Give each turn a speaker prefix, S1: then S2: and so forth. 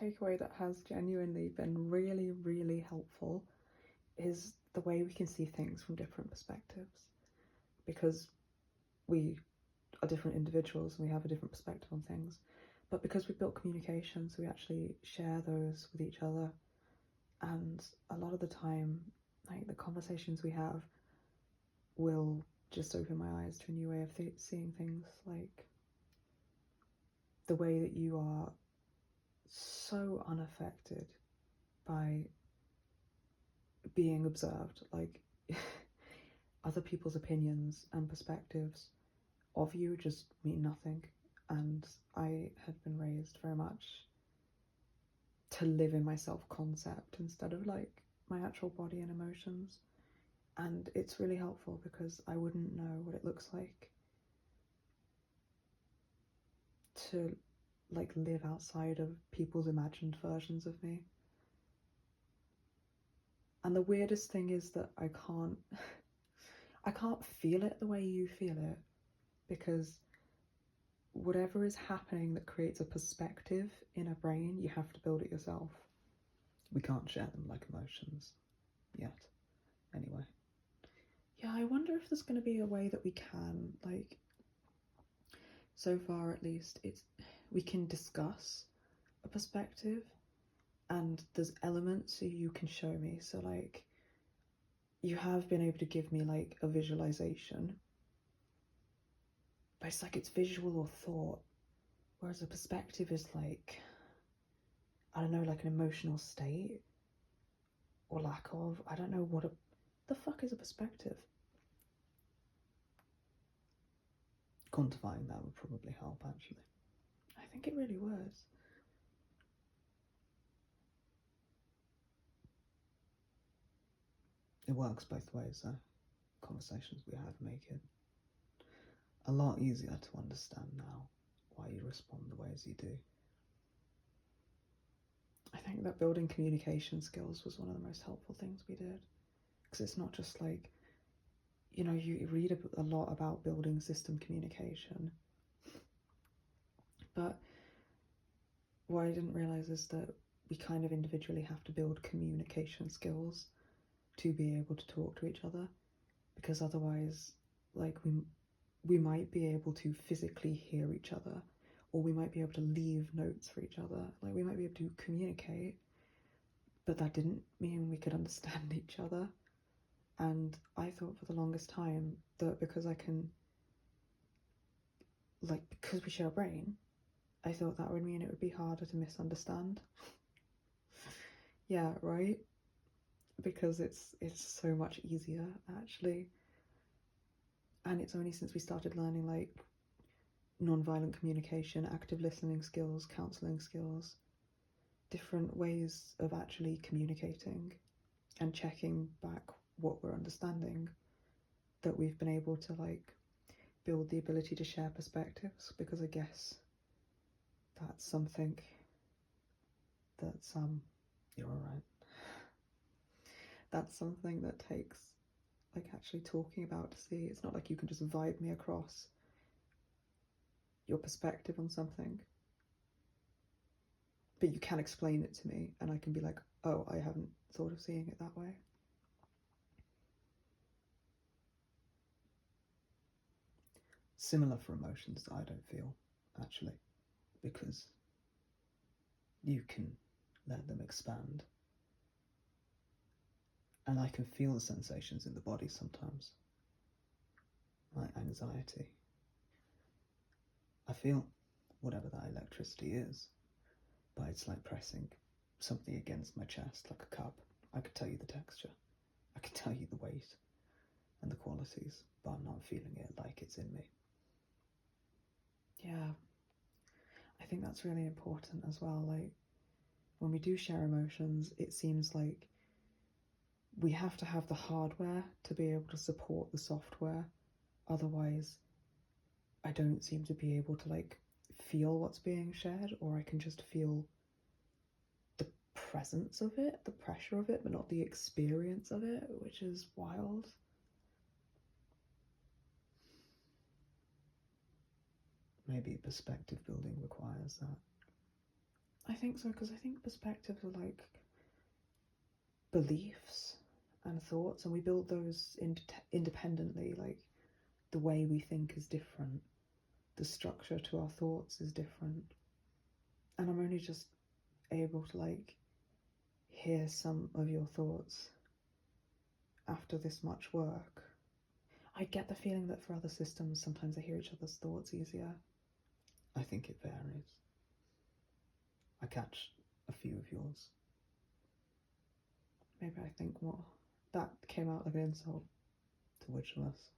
S1: takeaway that has genuinely been really, really helpful is the way we can see things from different perspectives. Because we are different individuals and we have a different perspective on things. But because we've built communications, we actually share those with each other. And a lot of the time, like the conversations we have will just open my eyes to a new way of seeing things. Like the way that you are so unaffected by being observed, like other people's opinions and perspectives of you just mean nothing. And I have been raised very much to live in my self-concept instead of like my actual body and emotions. And it's really helpful because I wouldn't know what it looks like to like live outside of people's imagined versions of me. And the weirdest thing is that I can't feel it the way you feel it, because whatever is happening that creates a perspective in a brain, you have to build it yourself. We can't share them like emotions yet. Anyway. Yeah, I wonder if there's going to be a way that we can, like, so far at least, we can discuss a perspective and there's elements so you can show me. So like, you have been able to give me like a visualization, but it's like it's visual or thought, whereas a perspective is like, I don't know, like an emotional state or lack of. I don't know the fuck is a perspective. Quantifying that would probably help, actually. I think it really would. It works both ways though. Conversations we have make it a lot easier to understand now why you respond the ways you do. I think that building communication skills was one of the most helpful things we did, because it's not just like, you know, you read a lot about building system communication, but what I didn't realize is that we kind of individually have to build communication skills to be able to talk to each other, because otherwise, like, we might be able to physically hear each other, or we might be able to leave notes for each other, like we might be able to communicate, but that didn't mean we could understand each other. And I thought for the longest time that because because we share a brain, I thought that would mean it would be harder to misunderstand. Yeah, right? Because it's so much easier, actually. And it's only since we started learning like non-violent communication, active listening skills, counselling skills, different ways of actually communicating and checking back what we're understanding, that we've been able to like build the ability to share perspectives, because I guess that's something that's you're alright. That's something that takes like actually talking about to see. It's not like you can just vibe me across your perspective on something, but you can explain it to me and I can be like, oh, I haven't thought of seeing it that way. Similar for emotions that I don't feel, actually, because you can let them expand. And I can feel the sensations in the body sometimes, like anxiety. I feel whatever that electricity is, but it's like pressing something against my chest, like a cup. I could tell you the texture, I could tell you the weight and the qualities, but I'm not feeling it like it's in me. Yeah, I think that's really important as well. Like, when we do share emotions, it seems like we have to have the hardware to be able to support the software. Otherwise, I don't seem to be able to like feel what's being shared, or I can just feel the presence of it, the pressure of it, but not the experience of it, which is wild. Maybe perspective building requires that. I think so, because I think perspectives are like beliefs and thoughts, and we build those independently. Like, the way we think is different, the structure to our thoughts is different, and I'm only just able to like hear some of your thoughts after this much work. I get the feeling that for other systems sometimes I hear each other's thoughts easier. I think it varies. I catch a few of yours. Maybe I think more. That came out like an insult to which of us?